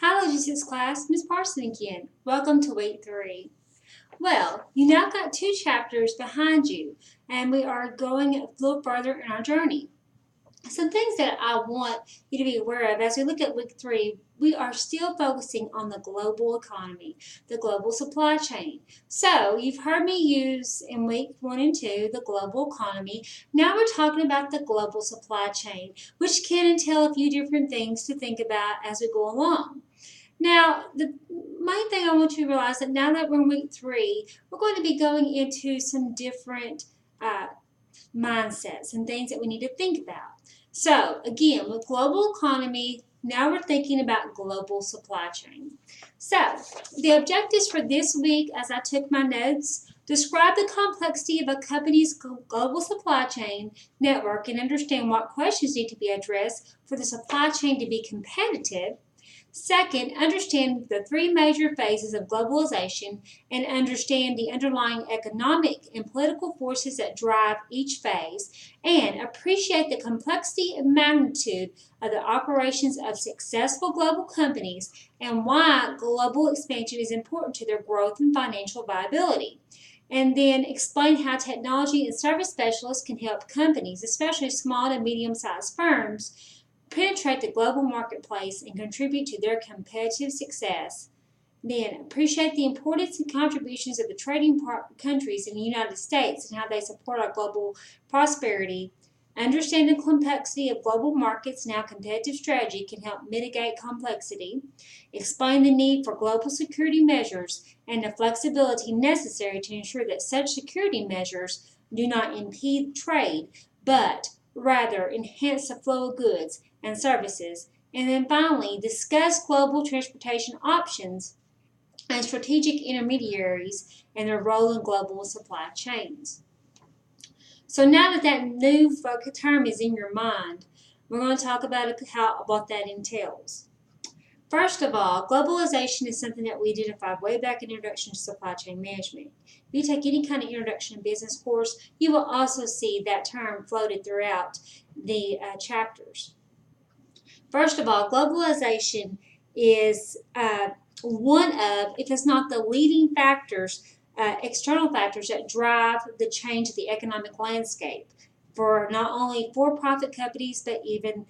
Hello, G6 class. Miss Parson again. Welcome to week 3. Well, you now got 2 chapters behind you, and we are going a little further in our journey. Some things that I want you to be aware of as we look at week 3, we are still focusing on the global economy, the global supply chain. So you've heard me use in week 1 and 2 the global economy. Now we're talking about the global supply chain, which can entail a few different things to think about as we go along. Now, the main thing I want you to realize that now that we're in week 3, we're going to be going into some different mindsets and things that we need to think about. So, again, with global economy, now we're thinking about global supply chain. So, the objectives for this week, as I took my notes, describe the complexity of a company's global supply chain network and understand what questions need to be addressed for the supply chain to be competitive. Second, understand the 3 major phases of globalization and understand the underlying economic and political forces that drive each phase, and appreciate the complexity and magnitude of the operations of successful global companies and why global expansion is important to their growth and financial viability. And then explain how technology and service specialists can help companies, especially small to medium-sized firms, penetrate the global marketplace and contribute to their competitive success. Then, appreciate the importance and contributions of the trading countries in the United States and how they support our global prosperity. Understand the complexity of global markets and how competitive strategy can help mitigate complexity. Explain the need for global security measures and the flexibility necessary to ensure that such security measures do not impede trade, but rather enhance the flow of goods and services. And then finally, discuss global transportation options and strategic intermediaries and their role in global supply chains. So now that that new term is in your mind, we're going to talk about what that entails. First of all, globalization is something that we identified way back in Introduction to Supply Chain Management. If you take any kind of Introduction to Business course, you will also see that term floated throughout the chapters. First of all, globalization is one of, if it's not the leading factors, external factors that drive the change of the economic landscape for not only for-profit companies, but even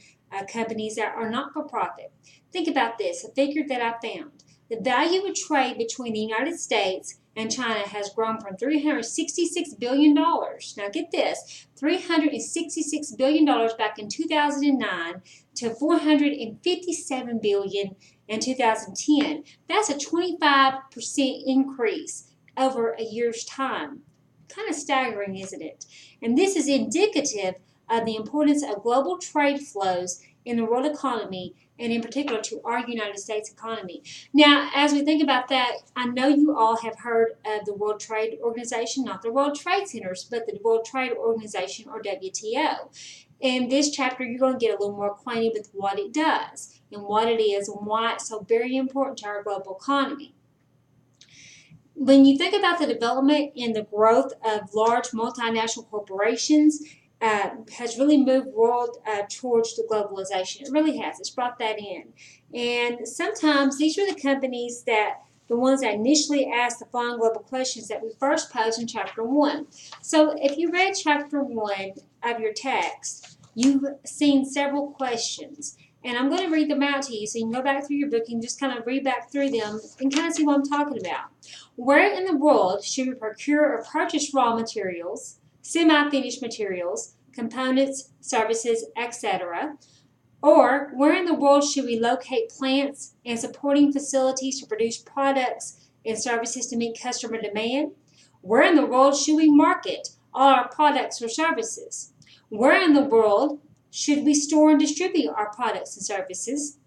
companies that are not for profit. Think about this, a figure that I found. The value of trade between the United States and China has grown from $366 billion. Now get this, $366 billion back in 2009 to $457 billion in 2010. That's a 25% increase over a year's time. Kind of staggering, isn't it? And this is indicative of the importance of global trade flows in the world economy, and in particular to our United States economy. Now, as we think about that, I know you all have heard of the World Trade Organization, not the World Trade Centers, but the World Trade Organization, or WTO. In this chapter, you're going to get a little more acquainted with what it does and what it is and why it's so very important to our global economy. When you think about the development and the growth of large multinational corporations, has really moved world towards the globalization. It really has. It's brought that in. And sometimes these are the companies that, the ones that initially asked the following global questions that we first posed in Chapter 1. So if you read Chapter 1 of your text, you've seen several questions. And I'm going to read them out to you so you can go back through your book and just kind of read back through them and kind of see what I'm talking about. Where in the world should we procure or purchase raw materials, semi-finished materials, components, services, etc.? Or where in the world should we locate plants and supporting facilities to produce products and services to meet customer demand? Where in the world should we market all our products or services? Where in the world should we store and distribute our products and services?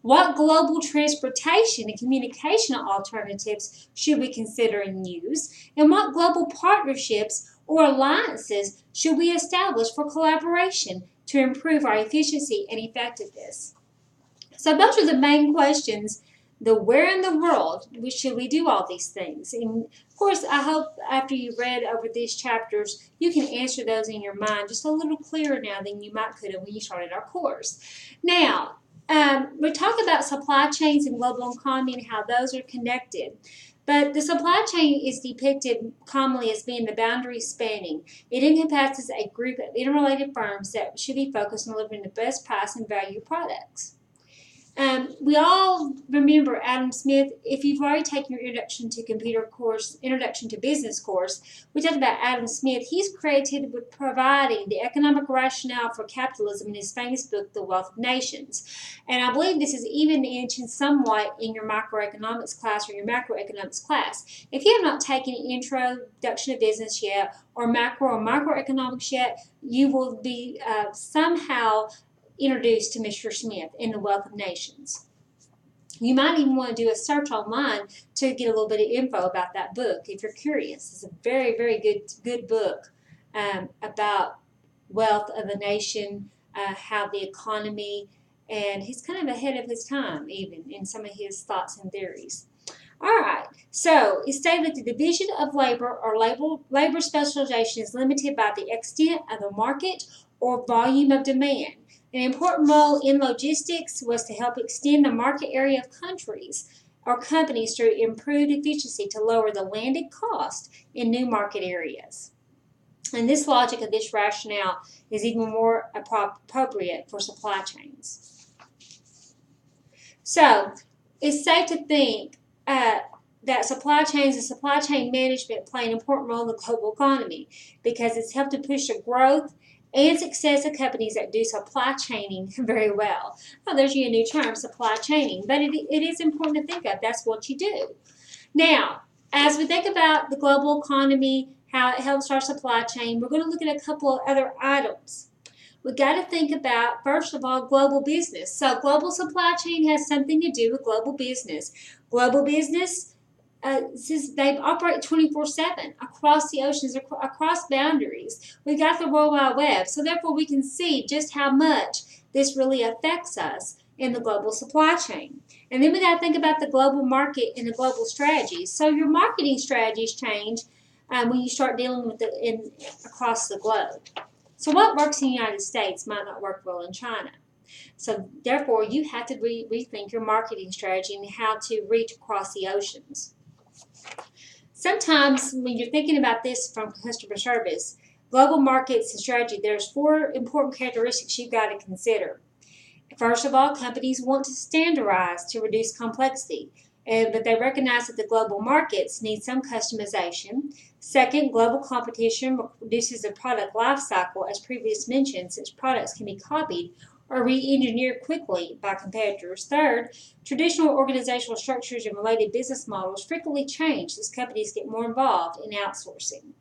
What global transportation and communication alternatives should we consider and use? And what global partnerships or alliances should we establish for collaboration to improve our efficiency and effectiveness? So those are the main questions. The where in the world should we do all these things? And of course, I hope after you read over these chapters, you can answer those in your mind just a little clearer now than you might could have when you started our course. Now, We talk about supply chains and global economy and how those are connected. But the supply chain is depicted commonly as being the boundary spanning. It encompasses a group of interrelated firms that should be focused on delivering the best price and value products. We all remember Adam Smith. If you've already taken your introduction to computer course, introduction to business course, we talked about Adam Smith. He's credited with providing the economic rationale for capitalism in his famous book, The Wealth of Nations. And I believe this is even mentioned somewhat in your microeconomics class or your macroeconomics class. If you have not taken an introduction to business yet, or macro or microeconomics yet, you will be somehow introduced to Mr. Smith in The Wealth of Nations. You might even want to do a search online to get a little bit of info about that book if you're curious. It's a very, very good book about wealth of a nation, how the economy, and he's kind of ahead of his time even in some of his thoughts and theories. All right, so it stated that the division of labor or labor specialization is limited by the extent of the market or volume of demand. An important role in logistics was to help extend the market area of countries or companies through improved efficiency to lower the landed cost in new market areas. And this logic of this rationale is even more appropriate for supply chains. So it's safe to think that supply chains and supply chain management play an important role in the global economy because it's helped to push the growth and success of companies that do supply chaining very well. Oh, there's your new term, supply chaining, but it is important to think of. That's what you do. Now, as we think about the global economy, how it helps our supply chain, we're going to look at a couple of other items. We've got to think about, first of all, global business. So global supply chain has something to do with global business. Global business, they operate 24/7 across the oceans, across boundaries. We've got the World Wide Web, so therefore we can see just how much this really affects us in the global supply chain. And then we got to think about the global market and the global strategies. So your marketing strategies change when you start dealing with it across the globe. So what works in the United States might not work well in China. So therefore, you have to rethink your marketing strategy and how to reach across the oceans. Sometimes when you're thinking about this from customer service, global markets and strategy, there's 4 important characteristics you've got to consider. First of all, companies want to standardize to reduce complexity, but they recognize that the global markets need some customization. Second, global competition reduces the product life cycle, as previously mentioned, since products can be copied or re-engineered quickly by competitors. Third, traditional organizational structures and related business models frequently change as companies get more involved in outsourcing,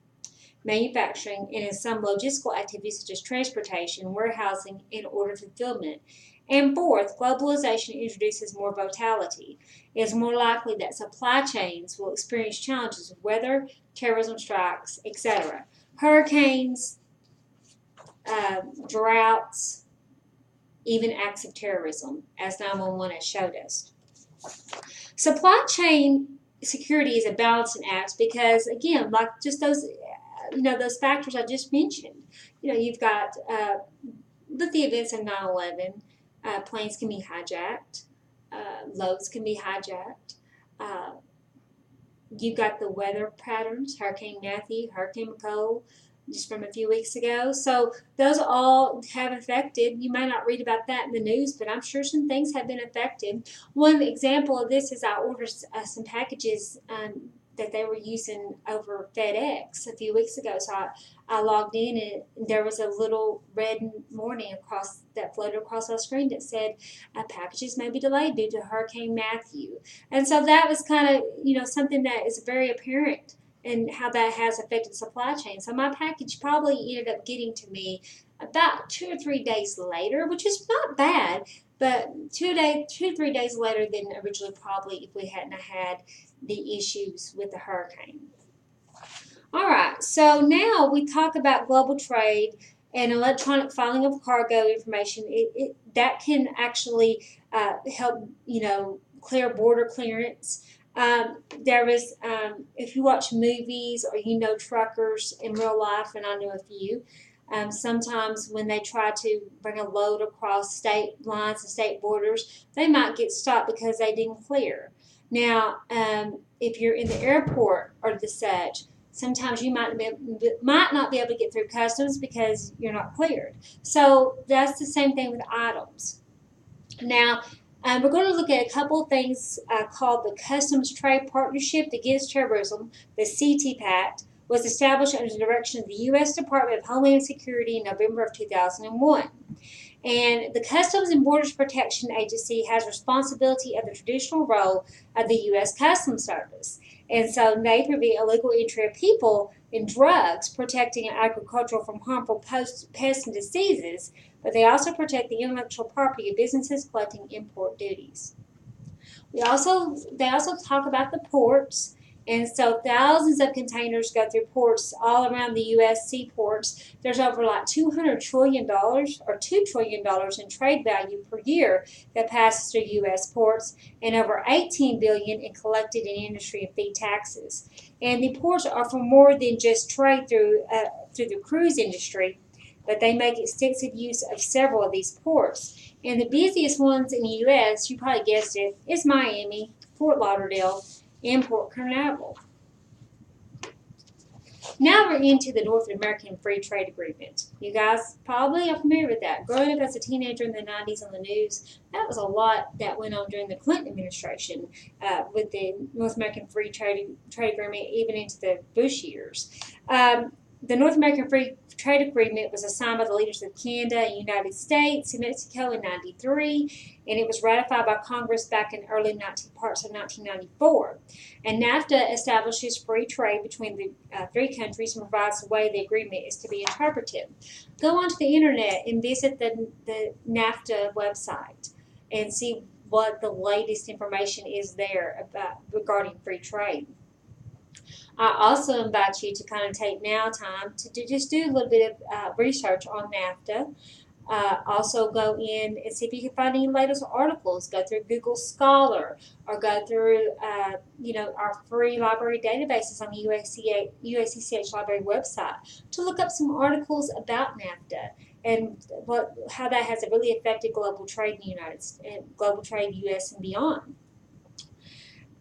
manufacturing, and in some logistical activities such as transportation, warehousing, and order fulfillment. And fourth, globalization introduces more volatility. It is more likely that supply chains will experience challenges with weather, terrorism strikes, etc. Hurricanes, droughts, even acts of terrorism, as 911 has showed us. Supply chain security is a balancing act because, again, like just those, those factors I just mentioned. You've got with the events of 9/11, planes can be hijacked, loads can be hijacked. You've got the weather patterns, Hurricane Matthew, Hurricane Nicole, just from a few weeks ago. So those all have affected. You may not read about that in the news, but I'm sure some things have been affected. One example of this is I ordered some packages that they were using over FedEx a few weeks ago. So I logged in and there was a little red warning that floated across our screen that said packages may be delayed due to Hurricane Matthew. And so that was kind of, something that is very apparent and how that has affected the supply chain. So my package probably ended up getting to me about 2 or 3 days later, which is not bad, but 2 or 3 days later than originally probably if we hadn't had the issues with the hurricane. All right, so now we talk about global trade and electronic filing of cargo information. That can actually help, clear border clearance. There is, if you watch movies or truckers in real life, and I know a few, Sometimes when they try to bring a load across state lines and state borders, they might get stopped because they didn't clear. Now, if you're in the airport or the such, sometimes you might not be able to get through customs because you're not cleared. So that's the same thing with items. Now, we're going to look at a couple of things called the Customs Trade Partnership Against Terrorism, the CTPAT, was established under the direction of the U.S. Department of Homeland Security in November of 2001. And the Customs and Borders Protection Agency has responsibility of the traditional role of the U.S. Customs Service. And so they prevent illegal entry of people and drugs, protecting agriculture from harmful pests and diseases, but they also protect the intellectual property of businesses collecting import duties. They also talk about the ports, and so thousands of containers go through ports all around the U.S. seaports. There's over like $200 trillion or $2 trillion in trade value per year that passes through U.S. ports, and over $18 billion in collected in industry and fee taxes. And the ports are for more than just trade through the cruise industry, but they make extensive use of several of these ports. And the busiest ones in the U.S., you probably guessed it, is Miami, Fort Lauderdale, and Port Canaveral. Now we're into the North American Free Trade Agreement. You guys probably are familiar with that. Growing up as a teenager in the 90s on the news, that was a lot that went on during the Clinton administration with the North American Free Trade Agreement, even into the Bush years. The North American Free Trade Agreement was signed by the leaders of Canada and United States and Mexico in '93, and it was ratified by Congress back in early parts of 1994. And NAFTA establishes free trade between the three countries and provides the way the agreement is to be interpreted. Go onto the internet and visit the NAFTA website and see what the latest information is there about regarding free trade. I also invite you to kind of take now time to just do a little bit of research on NAFTA. Also go in and see if you can find any latest articles. Go through Google Scholar or go through our free library databases on the USCCH library website to look up some articles about NAFTA and how that has really affected global trade in the United States, global trade U.S. and beyond.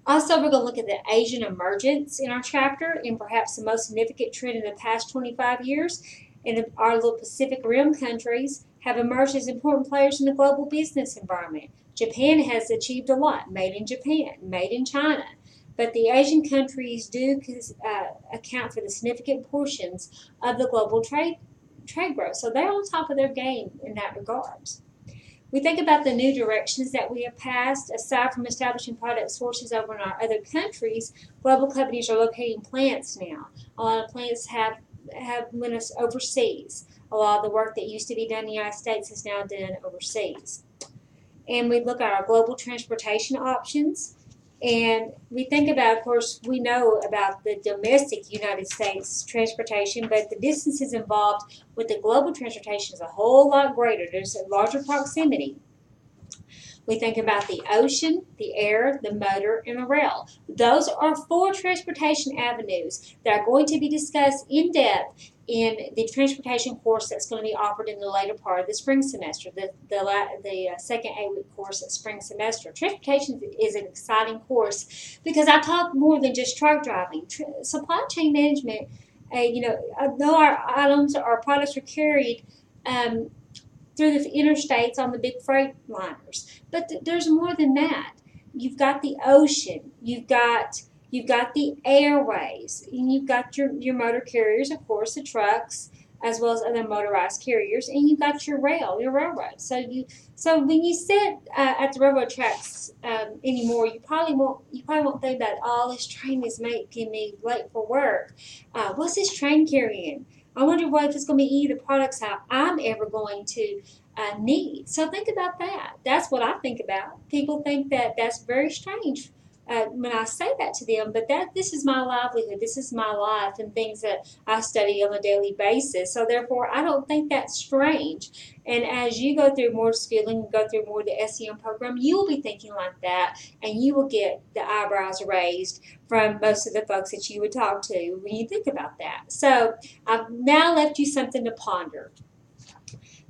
Also, we're going to look at the Asian emergence in our chapter and perhaps the most significant trend in the past 25 years. And our little Pacific Rim countries have emerged as important players in the global business environment. Japan has achieved a lot, made in Japan, made in China. But the Asian countries do account for the significant portions of the global trade growth. So they're on top of their game in that regards. We think about the new directions that we have passed. Aside from establishing product sources over in our other countries, global companies are locating plants now. A lot of plants have went us overseas. A lot of the work that used to be done in the United States is now done overseas. And we look at our global transportation options. And we think about, of course, we know about the domestic United States transportation, but the distances involved with the global transportation is a whole lot greater. There's a larger proximity. We think about the ocean, the air, the motor, and the rail. Those are 4 transportation avenues that are going to be discussed in depth in the transportation course that's going to be offered in the later part of the spring semester, the second 8-week course of spring semester. Transportation is an exciting course because I talk more than just truck driving. Supply chain management, though our items, our products are carried through the interstates on the big freight liners. But there's more than that. You've got the ocean, you've got the airways, and you've got your motor carriers, of course, the trucks, as well as other motorized carriers, and you've got your railroad. So when you sit at the railroad tracks anymore, you probably won't think that this train is making me late for work. What's this train carrying? I wonder if it's going to be any of the products I'm ever going to need. So think about that. That's what I think about. People think that that's very strange. when I say that to them, but this is my livelihood, this is my life, and things that I study on a daily basis. So therefore, I don't think that's strange. And as you go through more schooling, go through more of the SEM program, you will be thinking like that, and you will get the eyebrows raised from most of the folks that you would talk to when you think about that. So I've now left you something to ponder.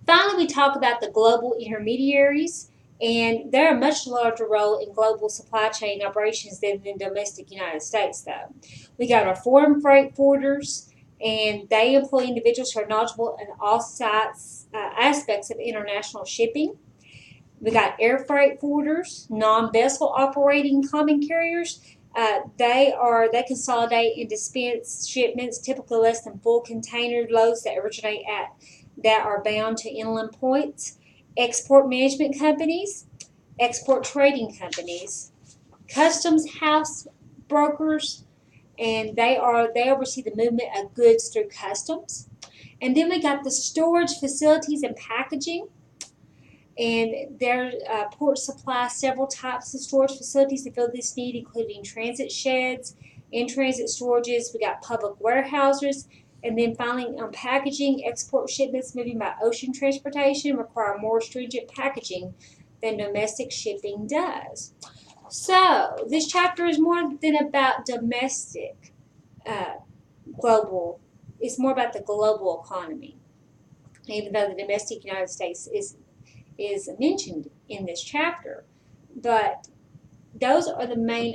Finally, we talk about the global intermediaries, and they're a much larger role in global supply chain operations than the domestic United States, though. We got our foreign freight forwarders, and they employ individuals who are knowledgeable in all sides, aspects of international shipping. We got air freight forwarders, non-vessel operating common carriers. They consolidate and dispense shipments, typically less than full container loads that are bound to inland points. Export management companies, export trading companies, customs house brokers, and they oversee the movement of goods through customs. And then we got the storage facilities and packaging, and their ports supply several types of storage facilities to fill this need, including transit sheds, in-transit storages. We got public warehouses, and then finally on packaging, export shipments moving by ocean transportation require more stringent packaging than domestic shipping does. So this chapter is more than about domestic global. It's more about the global economy, even though the domestic United States is mentioned in this chapter. But those are the main